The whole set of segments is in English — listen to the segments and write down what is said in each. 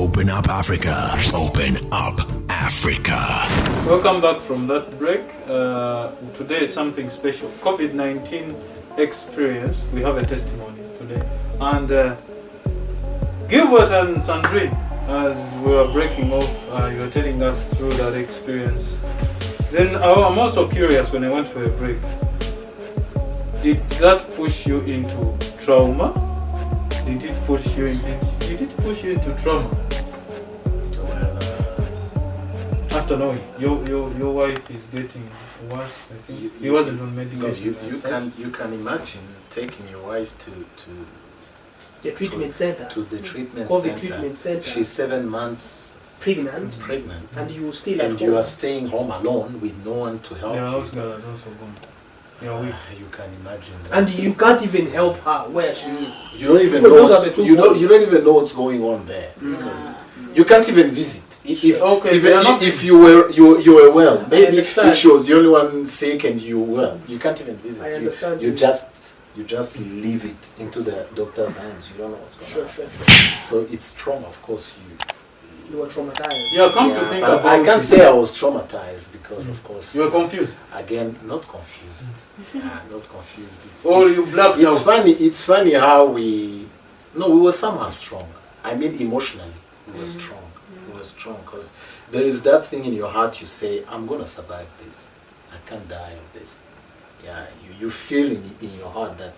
Open Up Africa. Open Up Africa. Welcome back from that break. Today is something special. COVID-19 experience. We have a testimony today. And Gilbert and Sandrine, as we were breaking off, you were telling us through that experience. Then I'm also curious, when I went for a break, did that push you into trauma? Did it push you into trauma? After knowing your wife is getting worse, I think he wasn't on medication. You can imagine taking your wife to the treatment center. To the treatment COVID center. treatment center. She's 7 months pregnant, and you still and you are staying home alone with no one to help your you. house girl has also gone. You can imagine that. And you can't even help her where she is. You don't even know you don't even know what's going on there because you can't even visit. If you were well, maybe if she was the only one sick and you were well, you can't even visit. I understand. You just leave it into the doctor's hands. You don't know what's going on. Sure. So it's strong, of course. You were traumatized. To think about I can't say I was traumatized because, of course, you were confused. Again, not confused. Not confused. You blacked out. It's funny how we were somehow strong. I mean, emotionally, we were strong. We were strong because there is that thing in your heart. You say, "I'm gonna survive this. I can't die of this." Yeah, you feel in your heart that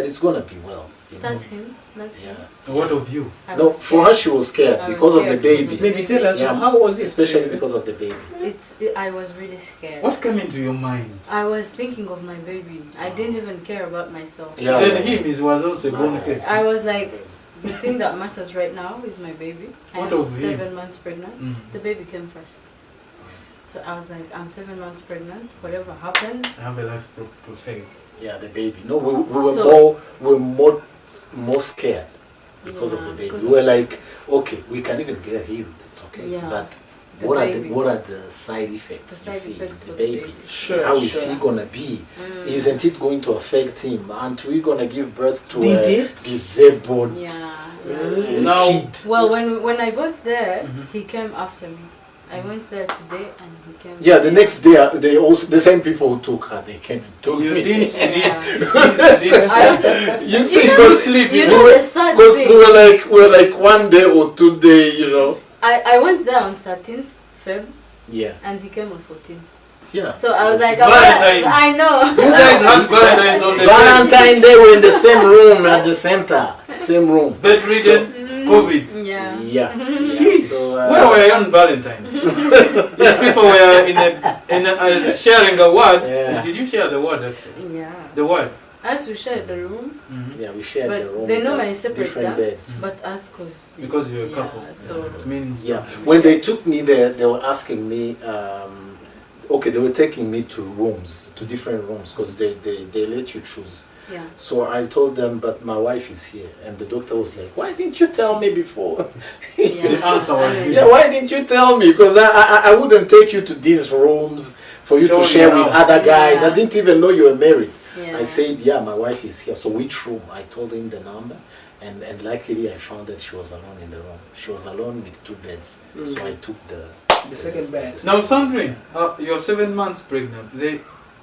it's gonna be well. That's him. That's him. What of you? No, for her she was scared because of the baby. Maybe tell us how was it? Especially because of the baby. I was really scared. What came into your mind? I was thinking of my baby. I didn't even care about myself. He was also born case. I was like, the thing that matters right now is my baby. I am 7 months pregnant. The baby came first. So I was like, I'm 7 months pregnant. Whatever happens, I have a life to save. Yeah, the baby. No, we were more scared because of the baby. We were like, okay, we can even get healed. It's okay. Yeah, but what are the side effects? The baby. How is he gonna be? Isn't it going to affect him? Aren't we gonna give birth to a disabled kid? Well, when I got there, he came after me. I went there today and he came. Yeah, the next day the same people who took her, they came and took me. You didn't sleep. You see, because we were like 1 day or 2 days, I went there on 13th Feb. Yeah. And he came on 14th. Yeah. So I was like, Valentines. I know. You guys had Valentines on the Valentine Day. We're in the same room at the center. Same room. Bedridden. COVID. Yeah. So, where were you on Valentine's? These people were in sharing a word. Yeah. Did you share the word actually? Yeah. The word? Us, we shared the room. Yeah, we shared the room. But they normally separate different them. beds. But us, because you're a couple. So it means when they took me there, they were asking me. They were taking me to different rooms because they let you choose. Yeah. So I told them, but my wife is here, and the doctor was like, "Why didn't you tell me before?" The answer was, why didn't you tell me? Because I wouldn't take you to these rooms for you to share with other guys. I didn't even know you were married. Yeah. I said, my wife is here. So which room? I told him the number, and luckily I found that she was alone in the room. She was alone with 2 beds. So I took the second bed. Now, Sandrine, you're 7 months pregnant.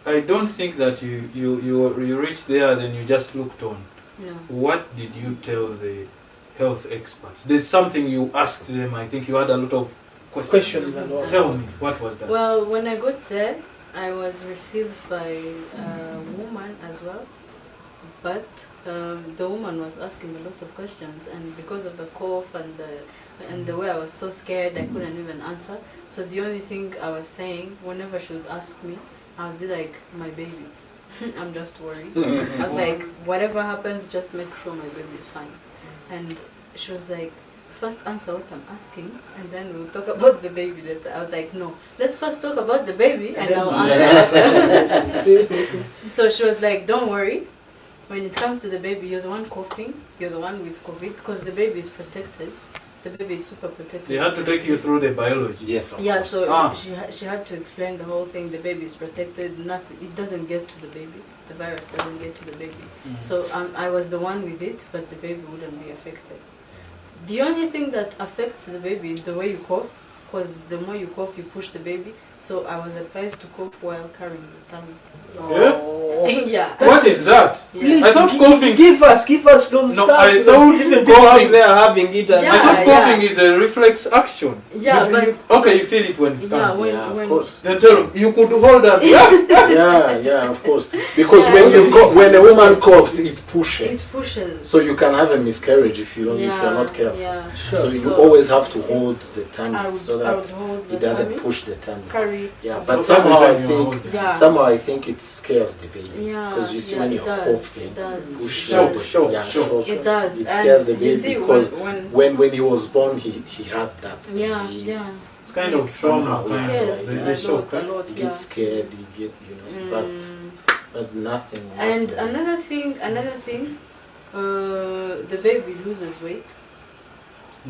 I don't think that you reached there then you just looked on. No. What did you tell the health experts? There's something you asked them. I think you had a lot of questions. Tell me, what was that? Well, when I got there, I was received by a woman as well. But the woman was asking a lot of questions, and because of the cough and the way I was so scared, I couldn't even answer. So the only thing I was saying, whenever she would ask me, I'll be like, my baby. I'm just worried. I was like, whatever happens, just make sure my baby is fine. And she was like, first answer what I'm asking, and then we'll talk about the baby later. I was like, no, let's first talk about the baby, and I'll answer. So she was like, don't worry. When it comes to the baby, you're the one coughing, you're the one with COVID, because the baby is protected. The baby is super protected. They had to take you through the biology. Yes, of course. So she had to explain the whole thing. The baby is protected. Nothing. It doesn't get to the baby. The virus doesn't get to the baby. So I was the one with it, but the baby wouldn't be affected. The only thing that affects the baby is the way you cough, because the more you cough, you push the baby. So I was advised to cough while carrying the tummy. Yeah. What is that? Yeah. I thought coughing. Give us those No, stuff. I thought Listen, people coughing- out there having it. And Yeah. I thought coughing is a reflex action. Yeah, Okay, you feel it when it's Yeah, coming. when, Yeah, of when course. Then tell him you could hold that. Yeah, of course. Because Yeah. when a woman coughs, it it pushes. pushes. So you can have a miscarriage if you're not careful. Yeah. So you So- always have to hold the I tummy would, so I that would hold the it doesn't tummy, push the tummy. carry it. Yeah, up. but So somehow every I time you think hold it. Yeah. somehow I think it scares the baby. Yeah, Because you see yeah, when it you're does, coughing, it does. pushing, Sure, the- sure, yeah, sure. It does. It And scares the you baby see because when when he was born, he had that. Yeah, He's- yeah. It's kind of It's trauma. somehow, Kind yeah. of. They a shock. lot, a lot, He yeah. gets scared. He get Mm. but nothing. And nothing. another thing, the baby loses weight.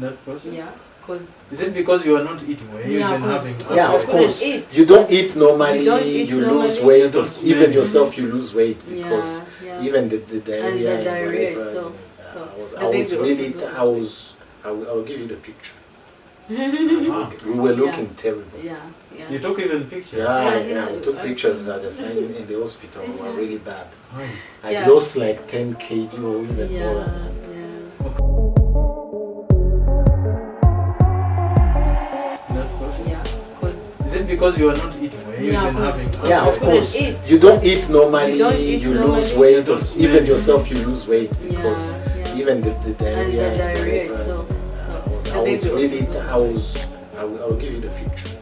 That process. Yeah, because Is it because you are not eating? Were you Yeah, even 'cause- having? Yeah, I of couldn't course. eat. You don't eat normally. You don't eat you lose normally. weight. Don't Even smell. yourself, you lose weight because yeah. even the diarrhea And the diarrhea whatever, itself. yeah, So I was the really baby also loses I'll give you the picture. Ah. We were looking terrible. Yeah, yeah. You took even pictures. Yeah, we took I- pictures at the sign in the hospital. We were really bad. Oh. I Yeah. lost like 10 kg or even Yeah, more than that. yeah. That process. Yeah, because Is it because you are not eating? Were you Yeah, even 'cause- having? Yeah, of You couldn't course. eat. You don't eat normally. You don't eat you normally. lose weight. You don't smell. Even yourself, you lose weight yeah, because yeah. even the diarrhea. And the diarrhea whatever, itself. So I was the baby also really. loses. I'll give you the picture.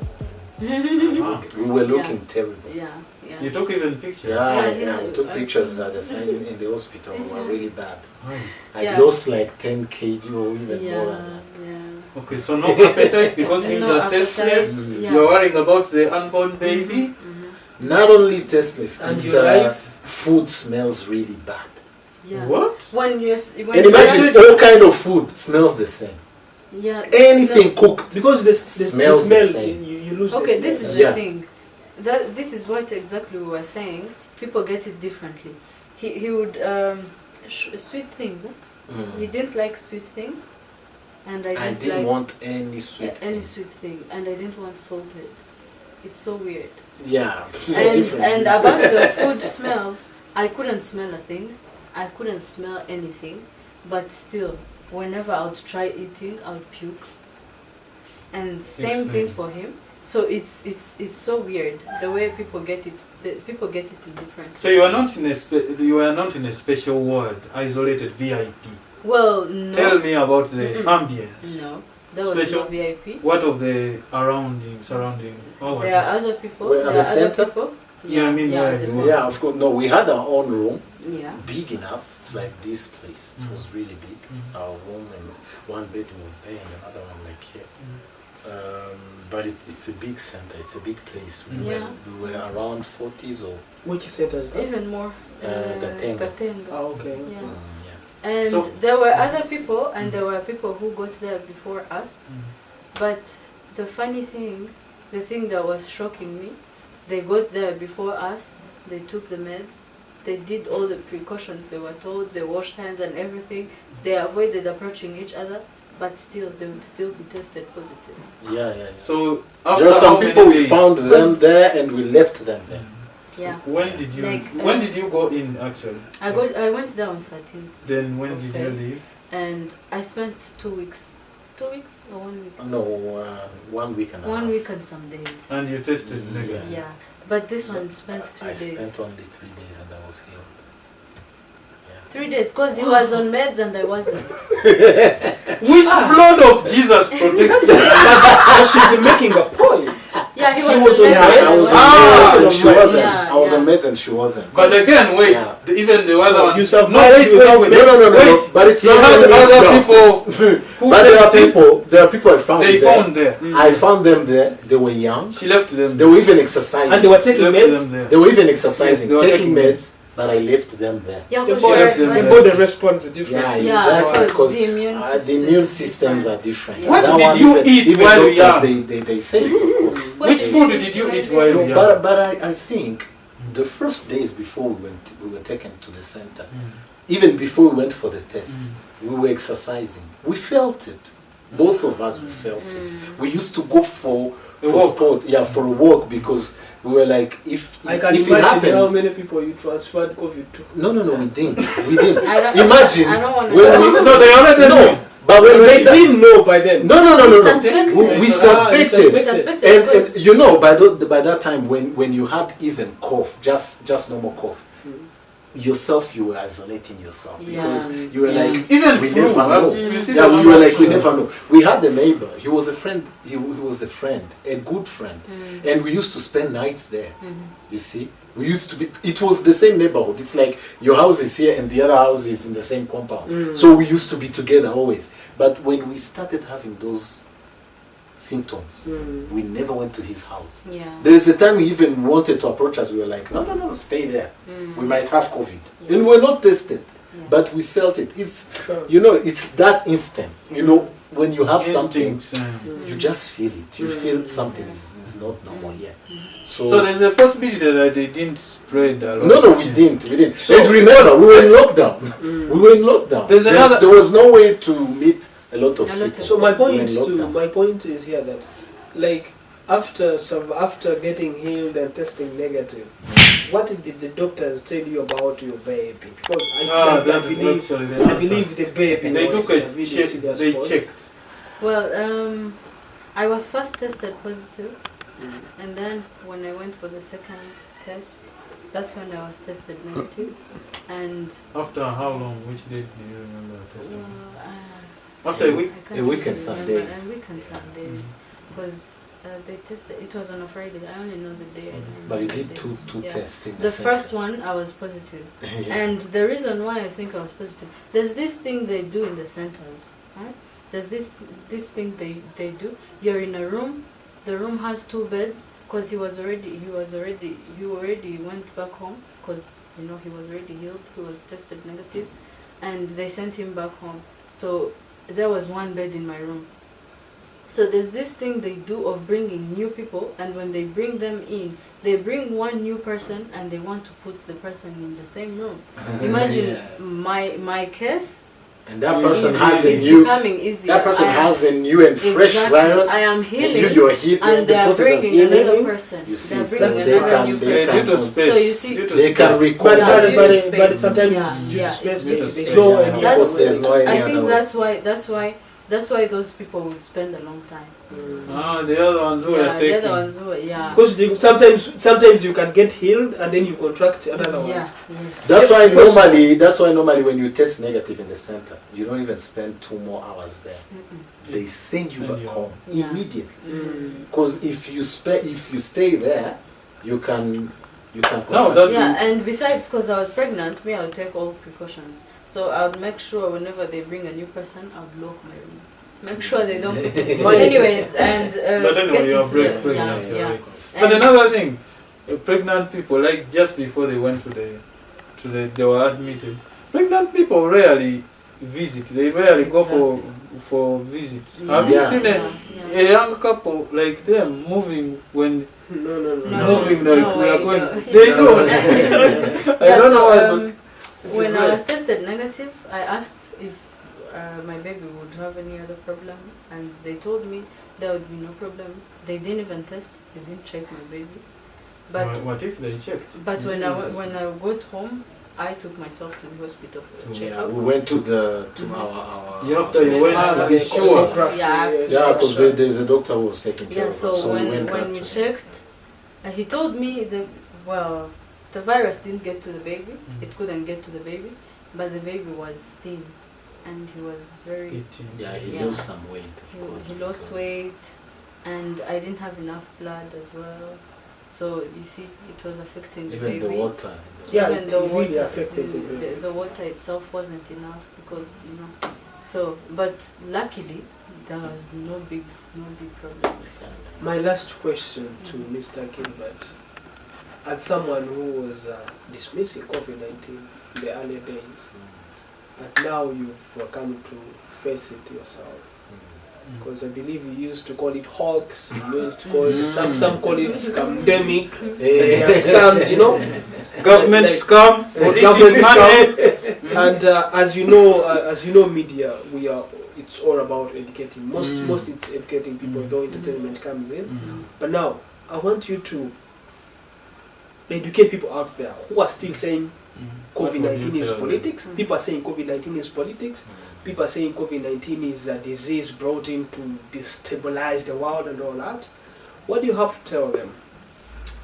Ah. We were looking terrible. Yeah, yeah. You took even pictures. Yeah, we took I- pictures at the sign in the hospital. We were really bad. Oh. I Yeah. lost like 10 kg or even Yeah, more than that. yeah. Okay, so no appetite because things No are tasteless. appetite, yeah. You are worrying about the unborn baby. Mhm. Not only tasteless, And it's, your life? food smells really bad. Yeah. What? When you when And you imagine all kind of food smells the same. yeah. Anything cooked. because the Smells the smell, same. you lose. Okay, the this smell. is the Yeah. thing. This is what exactly we were saying. People get it differently. He would sweet things. Huh? He didn't like sweet things, and I I didn't, didn't like want any sweet any thing. sweet thing, and I didn't want salted. It's so weird. Yeah, it's And different. and about the food smells, I couldn't smell a thing. I couldn't smell anything, but still, whenever I would try eating, I would puke. And same thing Explain. for him. So it's so weird the way people get it. People get it in different. So you are not in a special ward, isolated VIP. Well, no. Tell me about the Mm-mm. ambience. No, there was Special? no VIP. What of the surrounding? How was There are it? other people. Where, at there the are other center? people. Yeah, I mean, where the you center. Yeah, of course. No, we had our own room, Yeah. big enough. It's like this place. It was really big. Our room, and one bedroom was there and another one like here. But it's a big center. It's a big place. Yeah. We were around 40s or Which centers? Even more. Gatenga. Gatenga. Oh, okay. Yeah. yeah. And So- there were other people, and there were people who got there before us. But the funny thing, the thing that was shocking me, they got there before us, they took the meds, they did all the precautions they were told, they washed hands and everything, they avoided approaching each other, but still, they would still be tested positive. Yeah. So after There are some how many people we days? found them Was- there and we left them there. Yeah. When did you Like, when did you go in actually? I went there on 13th, Then when of did you Feb. leave? and I spent 2 weeks. 2 weeks or 1 week? No, 1 week and a 1 half. week and some days. And you tested Yeah. negative. Yeah. But this one spent I 3 days. spent only 3 days and I was healed. 3 days, because he was on meds and I wasn't. Which blood of Jesus protects you? But she's making a point. Yeah, he was, He was on on meds. Yeah, and I was I on Ah! meds and she wasn't. Yeah, I was on yeah. meds and she wasn't. But again, wait. Yeah. Even the other So one. you No, survived wait. No. Wait. But it's You not had only- other no. people who But there are tested. people. There are people I found They there. found there. I found them there. They were young. She left them. They were even exercising. And they were She taking left meds. them there. They were even exercising, Yes, they were taking taking meds. But I left them there. Yeah, The because body- they the were- The body responds differently. Yeah, Yeah, exactly. because Because the immune the system immune is systems different. are different. Yeah. What That did one you even, eat even while you doctors, young? they say it, of course. Which food did you eat while No, you were but I think the first days before we were taken to the center, even before we went for the test, we were exercising. We felt it. Both of us, we felt it. We used to go for walk. sport, for a walk, because we were like, if I can it imagine happens, how many people you transferred COVID to. no, we didn't. We didn't. I don't wanna when know. we, No, they already no, but when we They start, didn't know by then. no. Suspected. We suspected. suspected. And because you know, by that time, when you had even cough, just normal cough, yourself, you were isolating yourself, because you were like, even we flu, never know. we see Yeah, the we were number like, we of never know. We had a neighbor. He was a friend. He was a friend, a good friend, and we used to spend nights there. You see, we used to be. It was the same neighborhood. It's like your house is here and the other house is in the same compound. So we used to be together always. But when we started having those symptoms, we never went to his house. Yeah. There is a time he even wanted to approach us. We were like, no, stay there. We might have COVID. Yeah. And we're not tested. Yeah. But we felt it. It's, it's that instant. When you have something, instincts, you just feel it. You feel something is not normal here. So there's a possibility that they didn't spread a lot. No, we didn't. And remember, we were in lockdown. We were in lockdown. There was no way to meet a lot of people. So my We were in point lockdown. my point is here that, like, after getting healed and testing negative, what did the doctors tell you about your baby? Because I believe the baby They was took in a really check. serious They point. checked. Well, I was first tested positive, and then when I went for the second test, that's when I was tested negative. And After how long? Which date do you remember testing? well, After a week. I can't A week really and some remember. days. A week and some days, because they tested. It was on a Friday. I only know the day. I don't But you remember did the two days. Yeah. tests in The same first time. one I was positive. Yeah. And the reason why I think I was positive, there's this thing they do in the centers, right? There's this thing they do. You're in a room. The room has 2 beds, because he already went back home, because he was already healed. He was tested negative, and they sent him back home. So there was 1 bed in my room. So there's this thing they do of bringing new people, and when they bring them in, they bring 1 new person and they want to put the person in the same room. Imagine my case. And that person is- has a is new. becoming easier. That person I am- has a new and fresh Exactly. virus. I am And healing, you're healed. and the they are process of bringing healing, another person. You see, They're so bringing they another can- new they person. Due to space. So you see- Due to They can space. record. Yeah, due to but space. sometimes Yeah, due to yeah, space, it's due to there's space. no Yeah, any because other there's way. no any I other think way. that's why those people would spend a long time. The other ones who Yeah, are the taking. other ones who yeah. Because sometimes you can get healed and then you contract another one. Yeah, yes. That's why normally when you test negative in the center, you don't even spend 2 more hours there. They send you back home Yeah. immediately. Mm. Because if you stay there, you can No, contract. that Yeah, and besides, because I was pregnant, I would take all precautions. So I would make sure whenever they bring a new person, I would lock my room. Make sure they don't put it. But anyways, and But anyway, get you're into pregnant. the, You're yeah. right. But And- another thing, pregnant people, like just before they went they were admitted. Pregnant people rarely visit. They rarely go for visits. Yeah. Have you Yeah. seen Yeah. a young couple like them moving when No. moving like No we are way, going? no. They do. I Yeah, don't know why, so, but it is when I rare. was tested negative, I asked if my baby would have any other problem, and they told me there would be no problem. They didn't even test. They didn't check my baby. But What if they checked? when I got home, I took myself to the hospital for a Yeah, checkup. we went to our. Yeah, after you went Ah, to like be sure. sonography, Yeah, I have to Yeah, because there's a doctor who was taking care Yeah, of so us. So we went when back we to him. checked, he told me the virus didn't get to the baby. It couldn't get to the baby, but the baby was thin, and he was very. Yeah, he Yeah. lost some weight. of course, He lost because- weight, and I didn't have enough blood as well. So you see, it was affecting the Even baby. the water. Yeah, Even it the really water, affected the baby. the water itself wasn't enough because So, but luckily there was no big problem with that. My last question to Mr. Gilbert, as someone who was dismissing COVID-19 in the early days, and now you've come to face it yourself. Because I believe you used to call it hoax, you used to call it, some call it scamdemic, Yeah. scams, Government Like- scam, government money. scam. And as you know, media, it's all about educating. Most it's educating people, though entertainment comes in. But now, I want you to educate people out there who are still saying COVID-19 is politics. People are saying COVID-19 is politics. People are saying COVID-19 is a disease brought in to destabilize the world and all that. What do you have to tell them?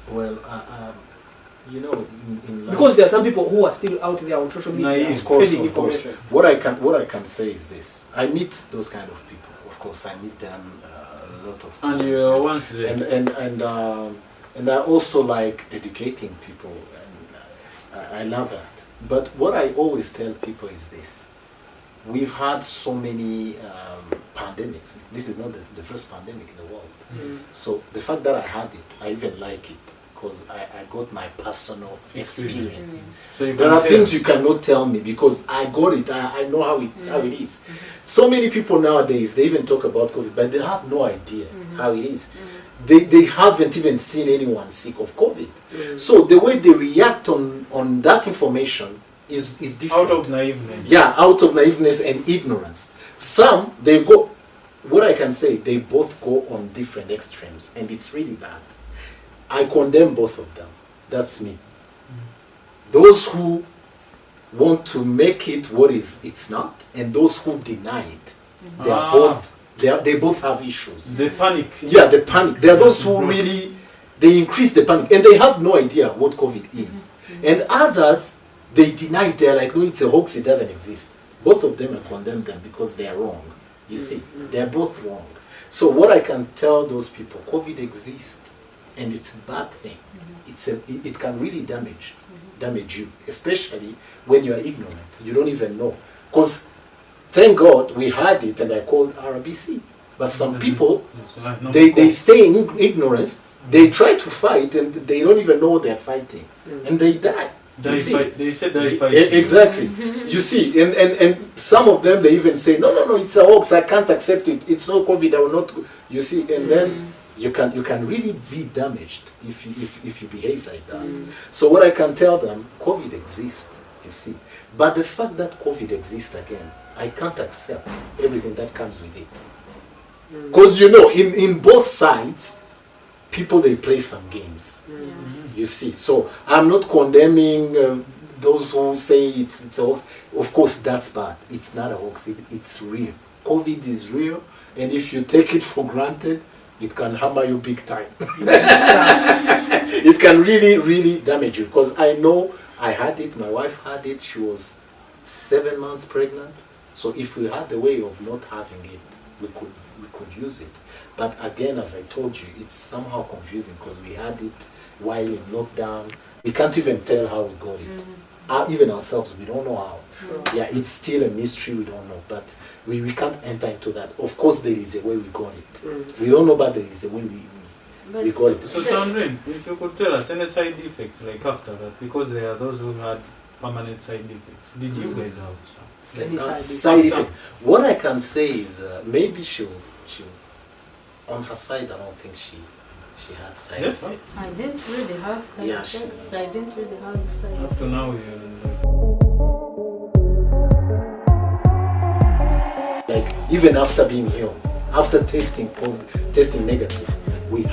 Well, you know, in life, because there are some people who are still out there on social media spreading information. What I can say is this: I meet those kind of people. Of course, I meet them a lot of times. And you are once there. And I also like educating people, and I love that. But what I always tell people is this: we've had so many pandemics. This is not the first pandemic in the world. So the fact that I had it, I even like it because I got my personal experience. So there are things you cannot tell me because I got it. I know how it is. So many people nowadays, they even talk about COVID, but they have no idea how it is. They haven't even seen anyone sick of COVID. So the way they react on that information is different. Out of naiveness. Yeah, out of naiveness and ignorance. Some, they go, what I can say, they both go on different extremes, and it's really bad. I condemn both of them. That's me. Those who want to make it what it's not, and those who deny it, they both have issues. They panic. Yeah, they panic. There are those who really, they increase the panic, and they have no idea what COVID is. And others, they deny it. They're like, no, it's a hoax, it doesn't exist. Both of them, I condemn them because they are wrong. You see, they're both wrong. So what I can tell those people, COVID exists, and it's a bad thing. It can really damage you, especially when you are ignorant. You don't even know. Because thank God we had it, and I called RBC. But some people, they stay in ignorance. They try to fight, and they don't even know they're fighting, and they die. They said they fight. Exactly. You see, and some of them, they even say, no, it's a hoax. I can't accept it. It's not COVID. I will not. You see, and then you can really be damaged if you behave like that. So what I can tell them, COVID exists. You see, but the fact that COVID exists again, I can't accept everything that comes with it. Because you know, in both sides, people, they play some games. You see, so I'm not condemning those who say it's a hoax. Of course, that's bad. It's not a hoax. It's real. COVID is real, and if you take it for granted, it can hammer you big time. It can really, really damage you. Because I know I had it. My wife had it. She was 7 months pregnant. So if we had the way of not having it, we could use it. But again, as I told you, it's somehow confusing because we had it while in lockdown. We can't even tell how we got it. Even ourselves, we don't know how. Yeah, it's still a mystery, we don't know. But we can't enter into that. Of course, there is a way we got it. We don't know, but there is a way we got it. So Sandrine, if you could tell us any side effects like after that, because there are those who had permanent side effects. Did you guys have some? Any side effect? What I can say is maybe she'll on her side, I don't think she had side effects. I didn't really have side effects. I didn't really have side effects. Up to now, like even after being healed, after testing negative, we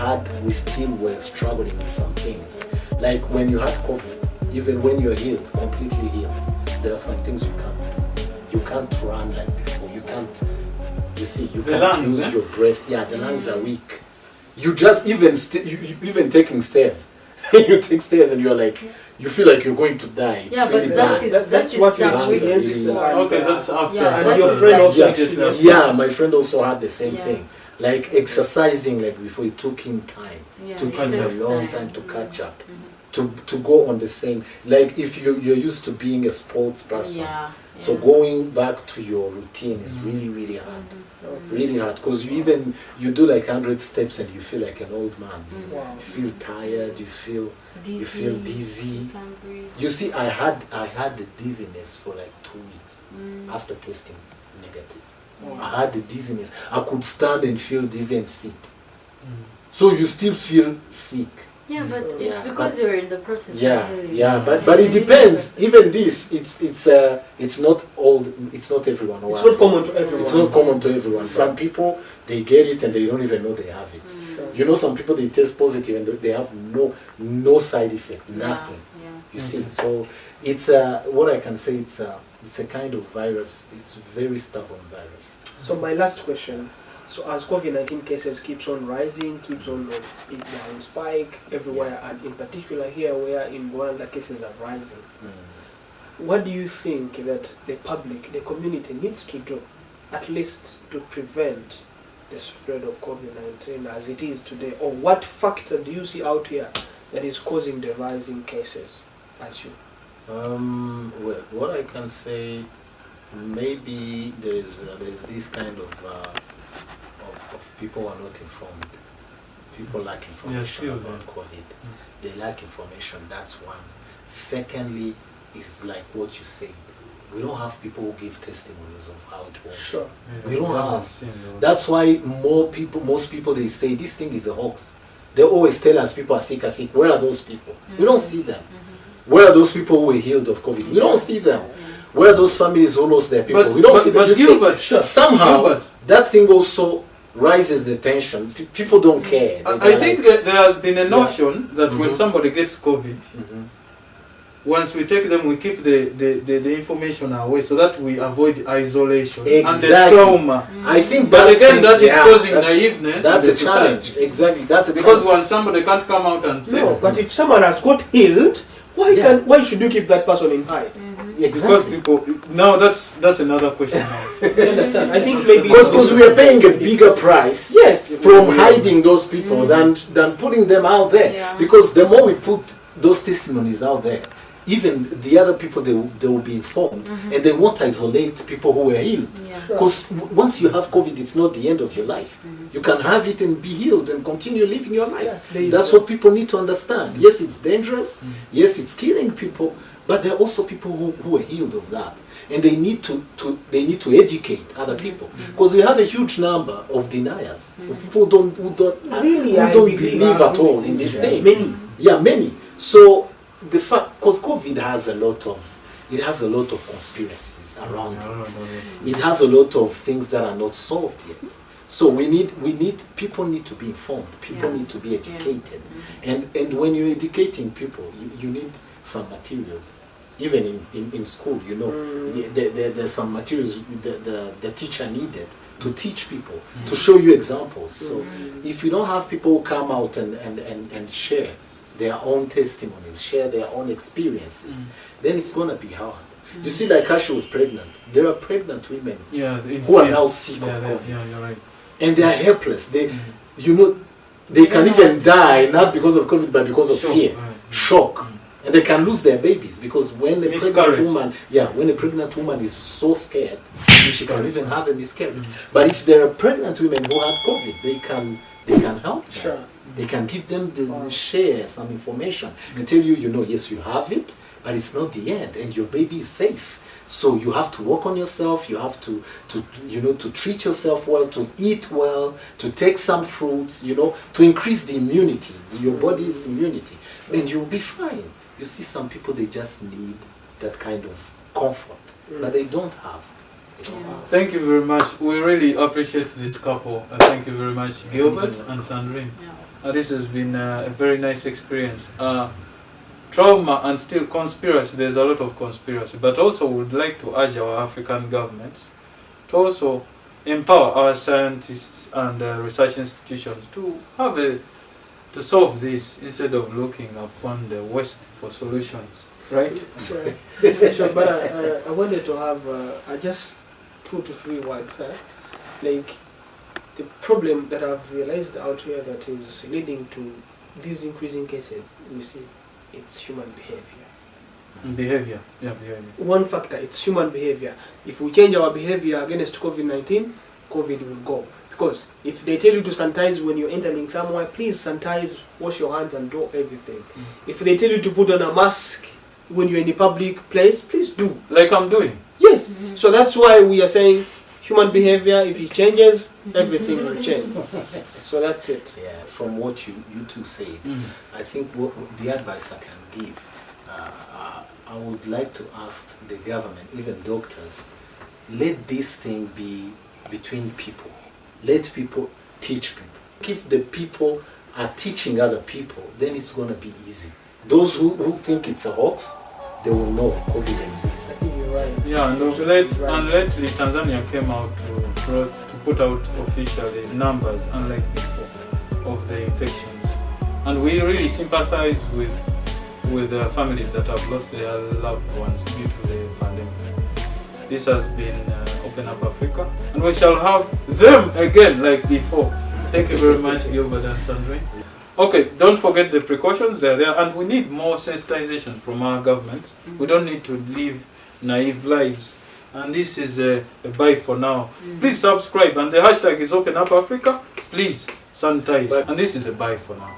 still were struggling with some things. Like when you had COVID, even when you're healed, completely healed, there are some things you can't run like before. You can't. You see, you can't use your breath. Yeah, the lungs are weak. You just even taking stairs. You take stairs and you're like, you feel like you're going to die. It's really bad. That's what you experienced. Okay, that's after. And your friend also yeah, my friend also had the same thing. Like exercising, like before, it took him time. Took him a long time to catch up. To go on the same, like if you're used to being a sports person, so going back to your routine is really, really hard. Really hard, because you do like 100 steps and you feel like an old man. You feel tired, you feel dizzy. You see, I had the dizziness for like 2 weeks after testing negative. I had the dizziness. I could stand and feel dizzy and sit. So you still feel sick. Yeah, but it's Yeah, because but- you're in the process. Yeah, of healing. yeah, but it depends. Even this, it's not all. It's not everyone. Who It's has not common to everyone. It's not common to everyone. Sure. Some people they get it and they don't even know they have it. Sure. You know, some people they test positive and they have no side effect, nothing. Yeah. You see, Okay. so it's what I can say. It's a kind of virus. It's very stubborn virus. So my last question. So as COVID-19 cases keeps on rising, keeps on spike everywhere, and in particular here where in Rwanda cases are rising, what do you think that the public, the community needs to do, at least to prevent the spread of COVID-19 as it is today? Or what factor do you see out here that is causing the rising cases as you? Well, what I can say, maybe there's this kind of people who are not informed. People lack information still about COVID. They lack information. That's one. Secondly, is like what you said. We don't have people who give testimonies of how it was. Sure. We don't have. seen those. That's why most people they say this thing is a hoax. They always tell us people are sick, are sick. Where are those people? We don't see them. Where are those people who were healed of COVID? We don't see them. Where are those families who lost their people? But- We don't but- see them. but You see, Gilbert, sure. somehow Gilbert. that thing also rises the tension. People don't care. I think that there has been a notion that when Mhm. somebody gets COVID, once we take them, we keep the information away so that we avoid isolation and the Exactly. trauma. I think But that again, thing- that is yeah, causing that's- naiveness. That's in a the challenge. society. Exactly. That's a Because challenge. when somebody can't come out and say, No, but if someone has got healed, why should you keep that person in hide? because Exactly. people now that's another question now. You understand? I think maybe Because we are paying a bigger price yes, from hiding those people than putting them out there. Yeah. Because the more we put those testimonies out there, even the other people they will be informed and they won't isolate people who were healed. Yeah. Because once you have COVID, it's not the end of your life. You can have it and be healed and continue living your life. Yes, there is That's that. what people need to understand. Yes, it's dangerous. Yes, it's killing people. But there are also people who are healed of that. And they need to educate other people. Because we have a huge number of deniers. Of people who don't Really, I don't believe believe I at all really in this think thing. many. Yeah, many. So the fact, because COVID has a lot of conspiracies around it. It has a lot of things that are not solved yet. So people need to be informed. People Yeah. need to be educated. And when you're educating people, you need some materials. Even in school, you know, there's some materials the teacher needed to teach people, to show you examples. So if you don't have people who come out and share their own testimonies, share their own experiences, then it's going to be hard. You see, like how she was pregnant. There are pregnant women Yeah, who are now sick of yeah, COVID. you're right. And they are helpless. They can even die, not because of COVID, but because of Shock, fear, right. shock. And they can lose their babies because when a Miscarriage. pregnant woman is so scared, she can even have a miscarriage. But if there are pregnant women who had COVID, they can help them. Sure. They can give them share some information and tell you, yes, you have it, but it's not the end, and your baby is safe. So you have to work on yourself. You have to treat yourself well, to eat well, to take some fruits, to increase the immunity, your body's immunity, and you'll be fine. You see, some people, they just need that kind of comfort, but they don't have. Thank you very much. We really appreciate this couple. Thank you very much, Gilbert and Sandrine. This has been a very nice experience. Trauma and still conspiracy, there's a lot of conspiracy, but also we would like to urge our African governments to also empower our scientists and research institutions to to solve this instead of looking upon the West for solutions, right? Sure. Sure, but I wanted to have just 2 to 3 words. Like the problem that I've realized out here that is leading to these increasing cases, we see it's human behavior. Behavior. One factor, it's human behavior. If we change our behavior against COVID-19, COVID will go. Because if they tell you to sanitize when you're entering somewhere, please sanitize, wash your hands and do everything. If they tell you to put on a mask when you're in a public place, please do. Like I'm doing. Yes. So that's why we are saying human behavior, if it changes, everything will change. So that's it. Yeah, from what you two said, I think what the advice I can give, I would like to ask the government, even doctors, let this thing be between people. Let people teach people. If the people are teaching other people, then it's going to be easy. Those who think it's a hoax, they will know COVID exists. I think you're right. Yeah, and lately Tanzania came out to put out officially numbers, unlike before, of the infections. And we really sympathize with the families that have lost their loved ones due to the pandemic. This has been Open Up Africa, and we shall have them again like before. Thank you very much, Gilbert and Sandrine. Okay, don't forget the precautions, they're there, and we need more sensitization from our governments. We don't need to live naive lives. And this is a bye for now. Please subscribe, and the hashtag is Open Up Africa. Please sanitize. And this is a bye for now.